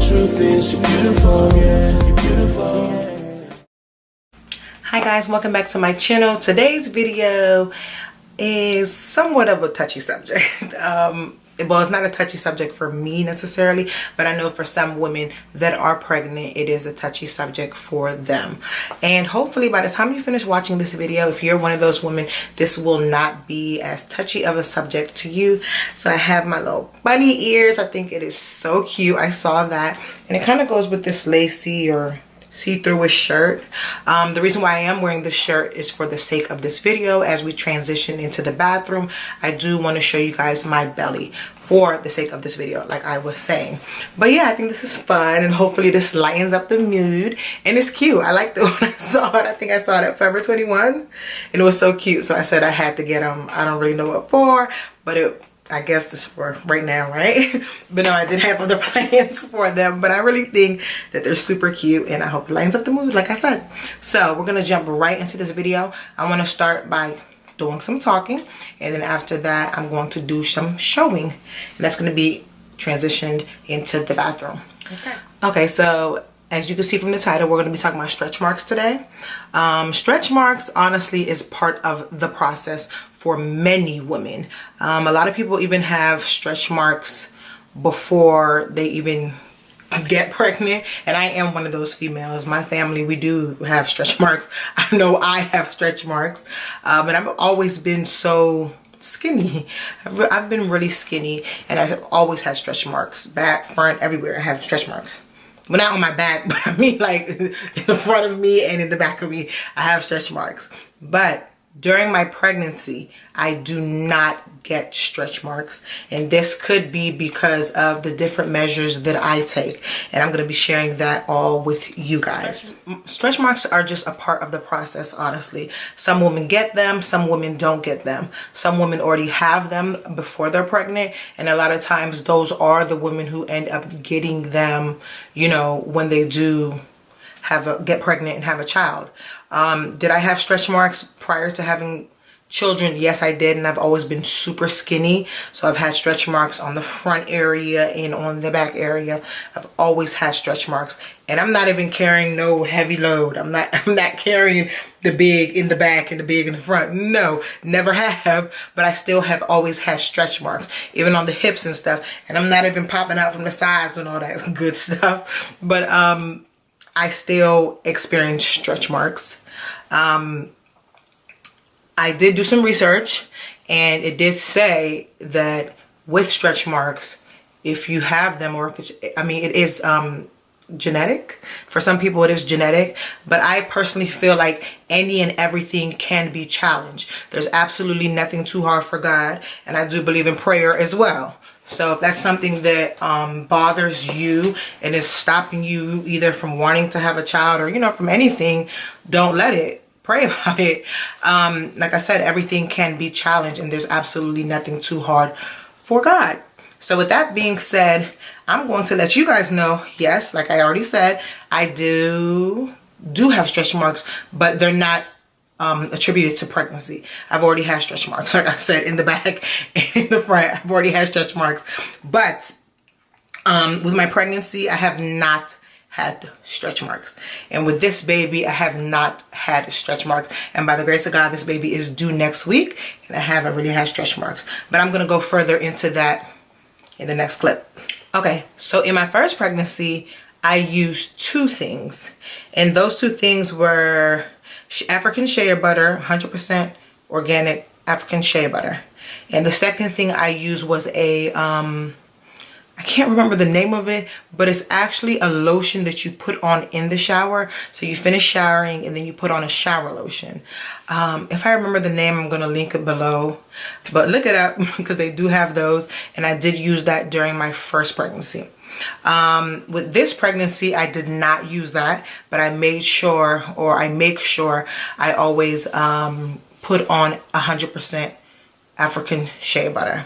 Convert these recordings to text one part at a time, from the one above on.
truth is you're beautiful, yeah, you're beautiful. Hi guys, welcome back to my channel. Today's video is somewhat of a touchy subject. Well, it's not a touchy subject for me necessarily, but I know for some women that are pregnant, it is a touchy subject for them. And hopefully by the time you finish watching this video, if you're one of those women, this will not be as touchy of a subject to you. So I have my little bunny ears. I think it is so cute. I saw that, and it kind of goes with this lacy or see-through-ish shirt. The reason why I am wearing this shirt is for the sake of this video. As we transition into the bathroom, I do want to show you guys my belly for the sake of this video, like I was saying. But yeah, I think this is fun, and hopefully this lightens up the mood, and it's cute. I liked it when I saw it. I think I saw it at Forever 21, and it was so cute, so I said I had to get them. I don't really know what for, but I guess it's for right now, right? But no, I did have other plans for them, but I really think that they're super cute, and I hope it lightens up the mood, like I said. So we're gonna jump right into this video. I want to start by doing some talking, and then after that I'm going to do some showing, and that's going to be transitioned into the bathroom. Okay, so as you can see from the title, we're going to be talking about stretch marks today. Stretch marks honestly is part of the process for many women. A lot of people even have stretch marks before they even get pregnant, and I am one of those females. My family, we do have stretch marks. I know I have stretch marks, and I've always been so skinny. I've been really skinny, and I've always had stretch marks, back, front, everywhere. I have stretch marks. Well, not on my back, but I mean like in the front of me and in the back of me, I have stretch marks. But during my pregnancy, I do not get stretch marks, and this could be because of the different measures that I take, and I'm going to be sharing that all with you guys. Stretch marks are just a part of the process, honestly. Some women get them, some women don't get them. Some women already have them before they're pregnant, and a lot of times those are the women who end up getting them, you know, when they do get pregnant and have a child. Did I have stretch marks prior to having children? Yes, I did, and I've always been super skinny, so I've had stretch marks on the front area and on the back area. I've always had stretch marks, and I'm not even carrying no heavy load. I'm not carrying the big in the back and the big in the front. No, never have, but I still have always had stretch marks, even on the hips and stuff, and I'm not even popping out from the sides and all that good stuff. But I still experience stretch marks. I did do some research, and it did say that with stretch marks, if you have them, or if it's, I mean, it is genetic. For some people it is genetic, but I personally feel like any and everything can be challenged. There's absolutely nothing too hard for God, and I do believe in prayer as well. So if that's something that bothers you and is stopping you either from wanting to have a child or, you know, from anything, don't let it. Pray about it. Like I said, everything can be challenged, and there's absolutely nothing too hard for God. So with that being said, I'm going to let you guys know, yes, like I already said, I do have stretch marks, but they're not attributed to pregnancy. I've already had stretch marks, like I said, in the back and in the front. I've already had stretch marks, but with my pregnancy, I have not had stretch marks, and with this baby, I have not had stretch marks, and by the grace of God, this baby is due next week, and I haven't really had stretch marks, but I'm gonna go further into that in the next clip. Okay, so in my first pregnancy, I used two things, and those two things were African shea butter, 100% organic African shea butter. And the second thing I used was a, I can't remember the name of it, but it's actually a lotion that you put on in the shower. So you finish showering and then you put on a shower lotion. If I remember the name, I'm gonna link it below, but look it up because they do have those. And I did use that during my first pregnancy. With this pregnancy, I did not use that, but I made sure, or I make sure, I always put on 100% African shea butter.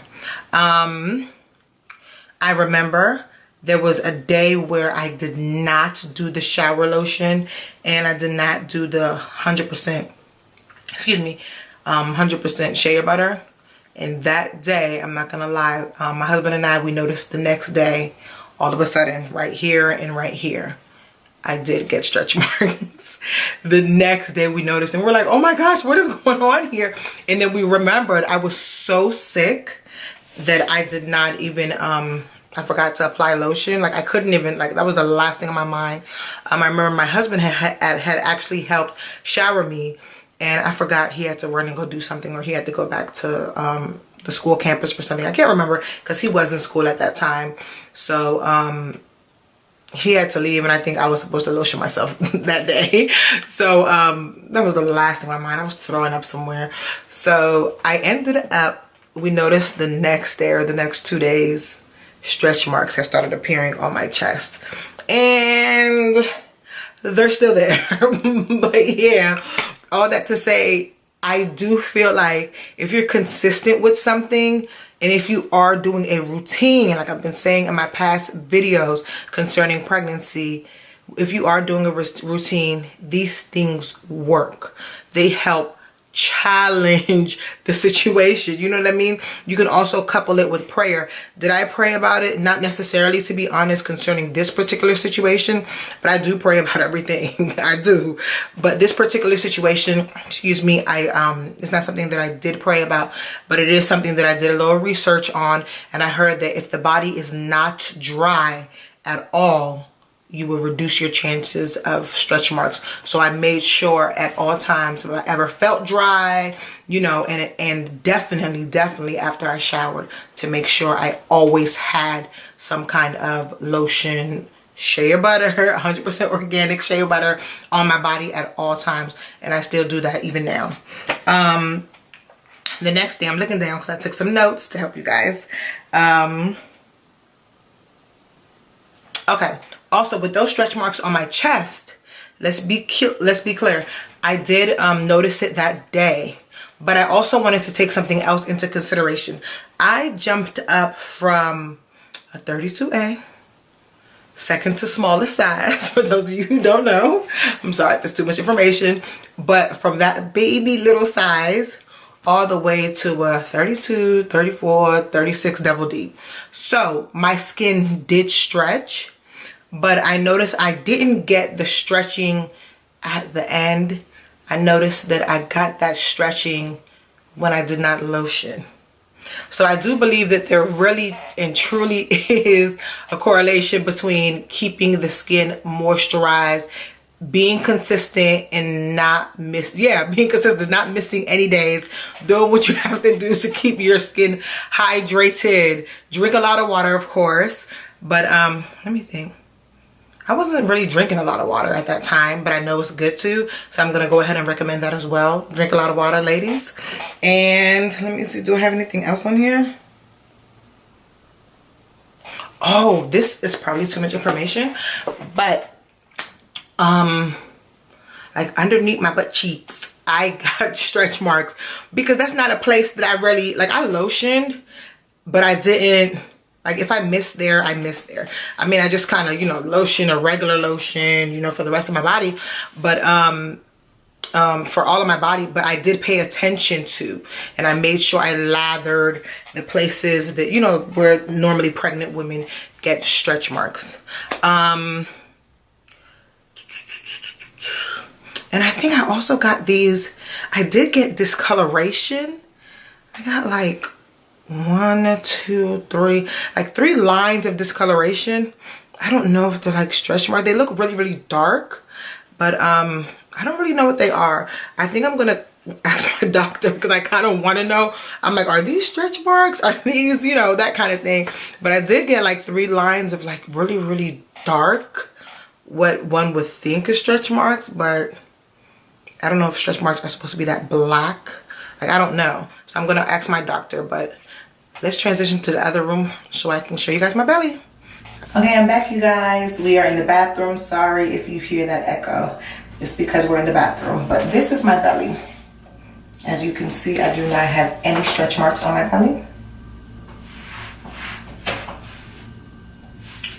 I remember there was a day where I did not do the shower lotion, and I did not do the 100%, 100% shea butter. And that day, I'm not gonna lie, my husband and I, we noticed the next day all of a sudden right here and right here, I did get stretch marks. The next day we noticed and we're like, oh my gosh, what is going on here? And then we remembered I was so sick that I did not even, I forgot to apply lotion. Like I couldn't even, like that was the last thing on my mind. I remember my husband had actually helped shower me, and I forgot he had to run and go do something, or he had to go back to the school campus for something. I can't remember because he was in school at that time. So he had to leave, and I think I was supposed to lotion myself that day. So that was the last thing on my mind. I was throwing up somewhere. So I ended up, we noticed the next day or the next 2 days, stretch marks had started appearing on my chest, and they're still there. But yeah, all that to say, I do feel like if you're consistent with something, and if you are doing a routine, like I've been saying in my past videos concerning pregnancy, if you are doing a routine, these things work. They help challenge the situation. You know what I mean? You can also couple it with prayer. Did I pray about it? Not necessarily, to be honest, concerning this particular situation, but I do pray about everything. I do. But this particular situation, excuse me, it's not something that I did pray about, but it is something that I did a little research on, and I heard that if the body is not dry at all, you will reduce your chances of stretch marks. So I made sure at all times, if I ever felt dry, you know, and definitely after I showered, to make sure I always had some kind of lotion, shea butter, 100% organic shea butter on my body at all times. And I still do that even now. The next thing, I'm looking down because I took some notes to help you guys. Okay. Also, with those stretch marks on my chest, let's be clear. I did notice it that day, but I also wanted to take something else into consideration. I jumped up from a 32A, second to smallest size, for those of you who don't know. I'm sorry if it's too much information, but from that baby little size all the way to a 32, 34, 36 double D. So my skin did stretch, but I noticed I didn't get the stretching at the end. I noticed that I got that stretching when I did not lotion. So I do believe that there really and truly is a correlation between keeping the skin moisturized, being consistent, and not being consistent, not missing any days, doing what you have to do to keep your skin hydrated. Drink a lot of water, of course, but let me think. I wasn't really drinking a lot of water at that time, but I know it's good to, so I'm gonna go ahead and recommend that as well. Drink a lot of water, ladies. And let me see, do I have anything else on here? Oh, this is probably too much information, but like underneath my butt cheeks, I got stretch marks, because that's not a place that I really, like, I lotioned, but I didn't, like, if I missed there, I missed there. I mean, I just kind of, you know, lotion, a regular lotion, you know, for the rest of my body, but for all of my body, but I did pay attention to, and I made sure I lathered the places that, you know, where normally pregnant women get stretch marks. And I think I also got these, I did get discoloration. I got like 1, 2, 3, like 3 lines of discoloration. I don't know if they're like stretch marks. They look really, really dark, but I don't really know what they are. I think I'm gonna ask my doctor, because I kind of want to know. I'm like, are these stretch marks? Are these, you know, that kind of thing. But I did get like 3 lines of like really, really dark, what one would think is stretch marks, but I don't know if stretch marks are supposed to be that black. Like, I don't know. So I'm gonna ask my doctor, but let's transition to the other room so I can show you guys my belly. Okay, I'm back, you guys. We are in the bathroom. Sorry if you hear that echo. It's because we're in the bathroom, but this is my belly. As you can see, I do not have any stretch marks on my belly.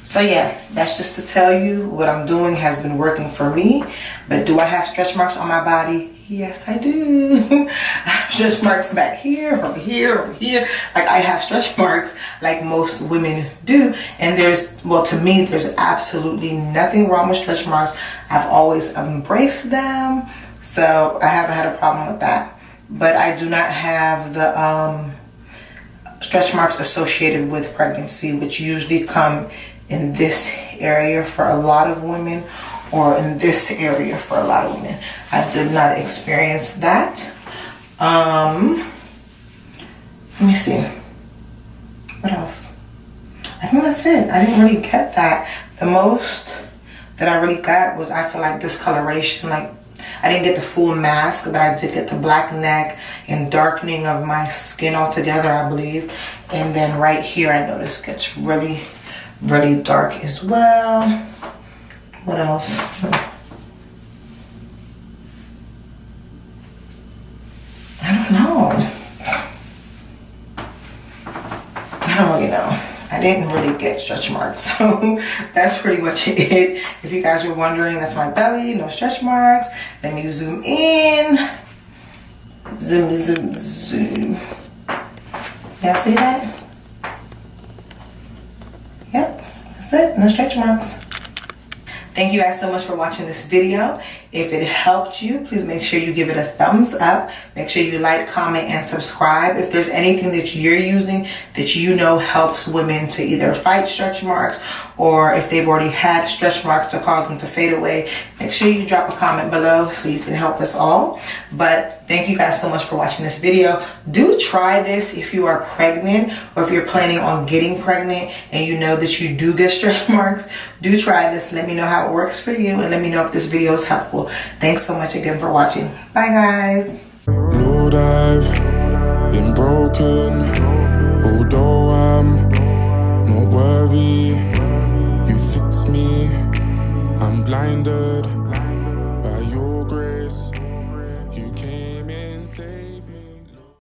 So yeah, that's just to tell you what I'm doing has been working for me. But do I have stretch marks on my body? Yes, I do. I have stretch marks back here, over here, over here. Like, I have stretch marks like most women do. And there's, well, to me, there's absolutely nothing wrong with stretch marks. I've always embraced them. So I haven't had a problem with that. But I do not have the stretch marks associated with pregnancy, which usually come in this area for a lot of women, or in this area for a lot of women. I did not experience that. Let me see. What else? I think that's it. I didn't really get that. The most that I really got was, I feel like, discoloration. Like, I didn't get the full mask, but I did get the black neck and darkening of my skin altogether, I believe. And then right here, I noticed gets really, really dark as well. What else? I don't know. I don't really know. I didn't really get stretch marks, so that's pretty much it. If you guys were wondering, that's my belly, no stretch marks. Let me zoom in. Zoom, zoom, zoom. Y'all see that? Yep, that's it, no stretch marks. Thank you guys so much for watching this video. If it helped you, please make sure you give it a thumbs up. Make sure you like, comment, and subscribe. If there's anything that you're using that you know helps women to either fight stretch marks, or if they've already had stretch marks to cause them to fade away, make sure you drop a comment below so you can help us all. But thank you guys so much for watching this video. Do try this if you are pregnant, or if you're planning on getting pregnant and you know that you do get stretch marks. Do try this. Let me know how it works for you, and let me know if this video is helpful. Thanks so much again for watching. Bye guys. Lord, I've been broken, although I'm not worthy. You fix me, I'm blinded by your grace.